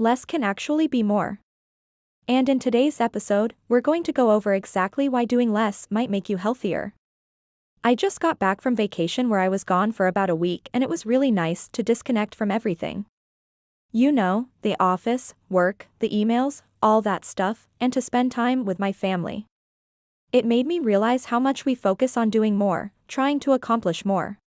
Less can actually be more. And in today's episode, we're going to go over exactly why doing less might make you healthier. I just got back from vacation where I was gone for about a week, and it was really nice to disconnect from everything. You know, the office, work, the emails, all that stuff, and to spend time with my family. It made me realize how much we focus on doing more, trying to accomplish more.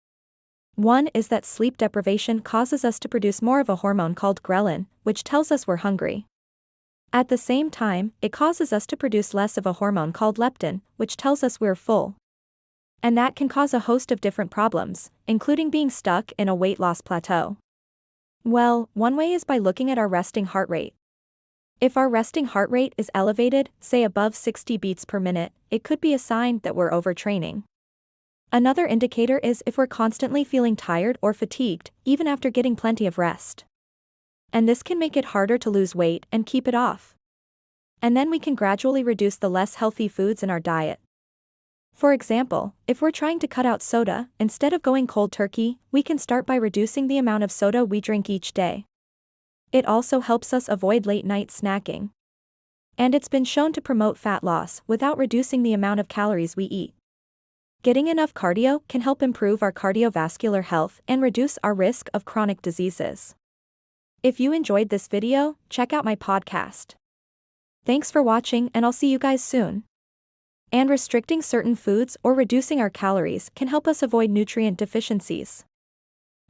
One is that sleep deprivation causes us to produce more of a hormone called ghrelin, which tells us we're hungry. At the same time, it causes us to produce less of a hormone called leptin, which tells us we're full. And that can cause a host of different problems, including being stuck in a weight loss plateau. Well, one way is by looking at our resting heart rate. If our resting heart rate is elevated, say above 60 beats per minute, it could be a sign that we're overtraining. Another indicator is if we're constantly feeling tired or fatigued, even after getting plenty of rest. And this can make it harder to lose weight and keep it off. And then we can gradually reduce the less healthy foods in our diet. For example, if we're trying to cut out soda, instead of going cold turkey, we can start by reducing the amount of soda we drink each day. It also helps us avoid late-night snacking. And it's been shown to promote fat loss without reducing the amount of calories we eat. Getting enough cardio can help improve our cardiovascular health and reduce our risk of chronic diseases. If you enjoyed this video, check out my podcast. Thanks for watching, and I'll see you guys soon. And restricting certain foods or reducing our calories can help us avoid nutrient deficiencies.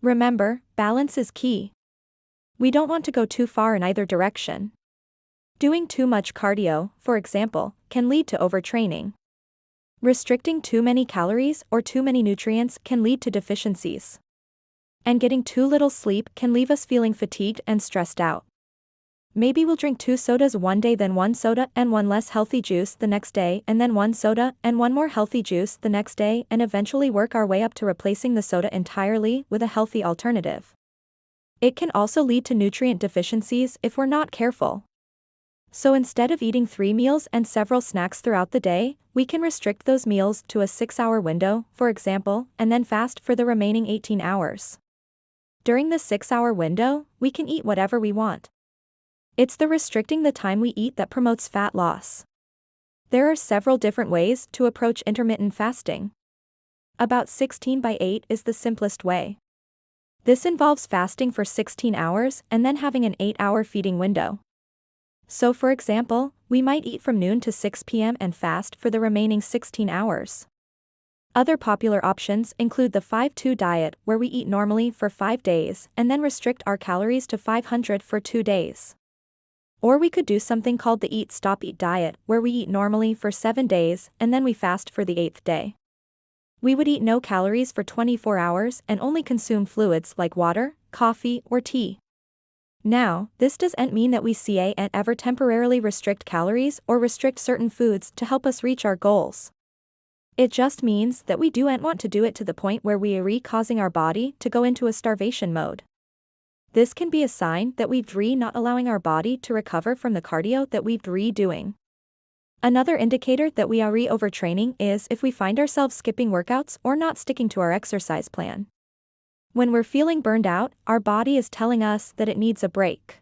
Remember, balance is key. We don't want to go too far in either direction. Doing too much cardio, for example, can lead to overtraining. Restricting too many calories or too many nutrients can lead to deficiencies. And getting too little sleep can leave us feeling fatigued and stressed out. Maybe we'll drink 2 sodas one day, then 1 soda and 1 less healthy juice the next day, and then 1 soda and 1 more healthy juice the next day, and eventually work our way up to replacing the soda entirely with a healthy alternative. It can also lead to nutrient deficiencies if we're not careful. So instead of eating 3 meals and several snacks throughout the day, we can restrict those meals to a 6-hour window, for example, and then fast for the remaining 18 hours. During the 6-hour window, we can eat whatever we want. It's the restricting the time we eat that promotes fat loss. There are several different ways to approach intermittent fasting. About 16/8 is the simplest way. This involves fasting for 16 hours and then having an 8-hour feeding window. So for example, we might eat from noon to 6 p.m. and fast for the remaining 16 hours. Other popular options include the 5-2 diet, where we eat normally for 5 days and then restrict our calories to 500 for 2 days. Or we could do something called the Eat-Stop-Eat diet, where we eat normally for 7 days and then we fast for the 8th day. We would eat no calories for 24 hours and only consume fluids like water, coffee, or tea. Now, this doesn't mean that we can't ever temporarily restrict calories or restrict certain foods to help us reach our goals. It just means that we don't want to do it to the point where we are causing our body to go into a starvation mode. This can be a sign that we're not allowing our body to recover from the cardio that we're doing. Another indicator that we are overtraining is if we find ourselves skipping workouts or not sticking to our exercise plan. When we're feeling burned out, our body is telling us that it needs a break.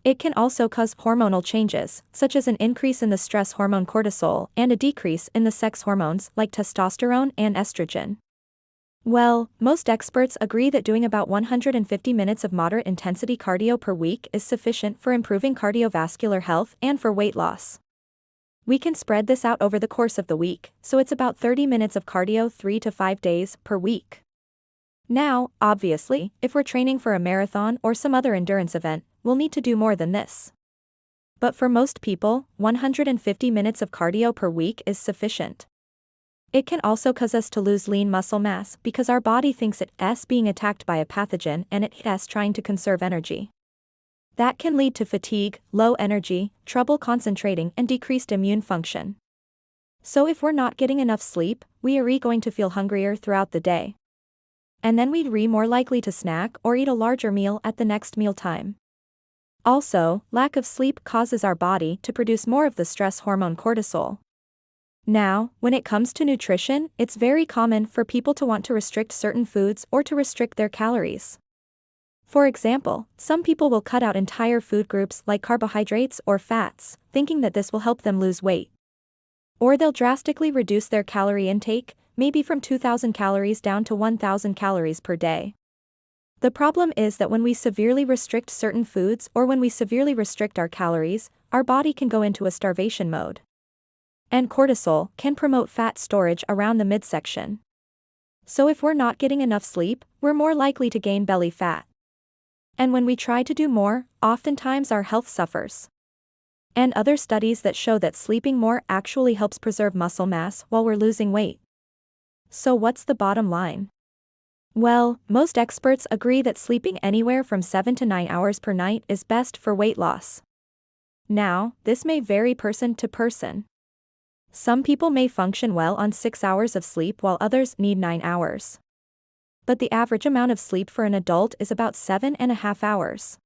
It can also cause hormonal changes, such as an increase in the stress hormone cortisol and a decrease in the sex hormones like testosterone and estrogen. Well, most experts agree that doing about 150 minutes of moderate intensity cardio per week is sufficient for improving cardiovascular health and for weight loss. We can spread this out over the course of the week, so it's about 30 minutes of cardio 3 to 5 days per week. Now, obviously, if we're training for a marathon or some other endurance event, we'll need to do more than this. But for most people, 150 minutes of cardio per week is sufficient. It can also cause us to lose lean muscle mass because our body thinks it's being attacked by a pathogen and it's trying to conserve energy. That can lead to fatigue, low energy, trouble concentrating, and decreased immune function. So if we're not getting enough sleep, we are going to feel hungrier throughout the day. And then we'd more likely to snack or eat a larger meal at the next mealtime. Also, lack of sleep causes our body to produce more of the stress hormone cortisol. Now, when it comes to nutrition, it's very common for people to want to restrict certain foods or to restrict their calories. For example, some people will cut out entire food groups like carbohydrates or fats, thinking that this will help them lose weight. Or they'll drastically reduce their calorie intake, maybe from 2,000 calories down to 1,000 calories per day. The problem is that when we severely restrict certain foods or when we severely restrict our calories, our body can go into a starvation mode. And cortisol can promote fat storage around the midsection. So if we're not getting enough sleep, we're more likely to gain belly fat. And when we try to do more, oftentimes our health suffers. And other studies that show that sleeping more actually helps preserve muscle mass while we're losing weight. So what's the bottom line? Well, most experts agree that sleeping anywhere from 7 to 9 hours per night is best for weight loss. Now, this may vary person to person. Some people may function well on 6 hours of sleep while others need 9 hours. But the average amount of sleep for an adult is about 7.5 hours.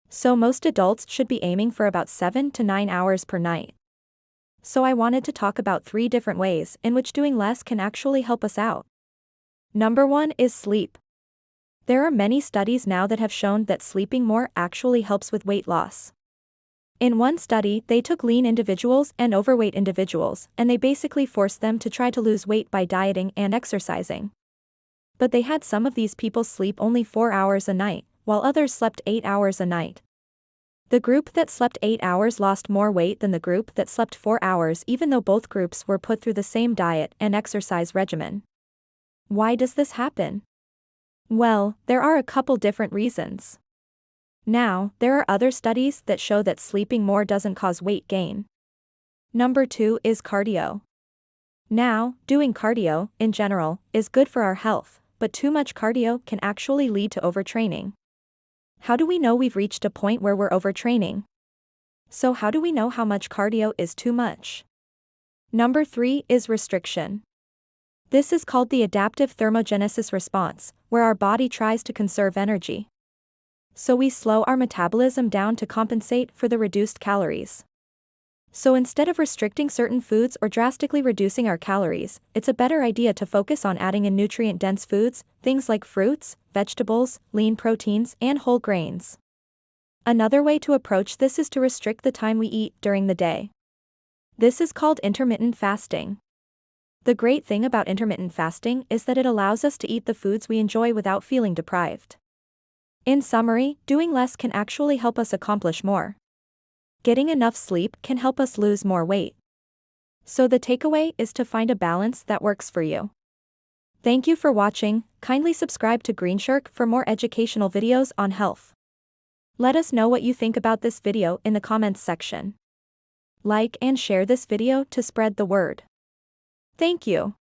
So most adults should be aiming for about 7 to 9 hours per night. So I wanted to talk about 3 different ways in which doing less can actually help us out. Number 1 is sleep. There are many studies now that have shown that sleeping more actually helps with weight loss. In one study, they took lean individuals and overweight individuals, and they basically forced them to try to lose weight by dieting and exercising. But they had some of these people sleep only 4 hours a night, while others slept 8 hours a night. The group that slept 8 hours lost more weight than the group that slept 4 hours, even though both groups were put through the same diet and exercise regimen. Why does this happen? Well, there are a couple different reasons. Now, there are other studies that show that sleeping more doesn't cause weight gain. Number 2 is cardio. Now, doing cardio, in general, is good for our health, but too much cardio can actually lead to overtraining. How do we know we've reached a point where we're overtraining? So how do we know how much cardio is too much? Number 3 is restriction. This is called the adaptive thermogenesis response, where our body tries to conserve energy. So we slow our metabolism down to compensate for the reduced calories. So instead of restricting certain foods or drastically reducing our calories, it's a better idea to focus on adding in nutrient-dense foods, things like fruits, vegetables, lean proteins, and whole grains. Another way to approach this is to restrict the time we eat during the day. This is called intermittent fasting. The great thing about intermittent fasting is that it allows us to eat the foods we enjoy without feeling deprived. In summary, doing less can actually help us accomplish more. Getting enough sleep can help us lose more weight. So the takeaway is to find a balance that works for you. Thank you for watching. Kindly subscribe to GreenShark for more educational videos on health. Let us know what you think about this video in the comments section. Like and share this video to spread the word. Thank you.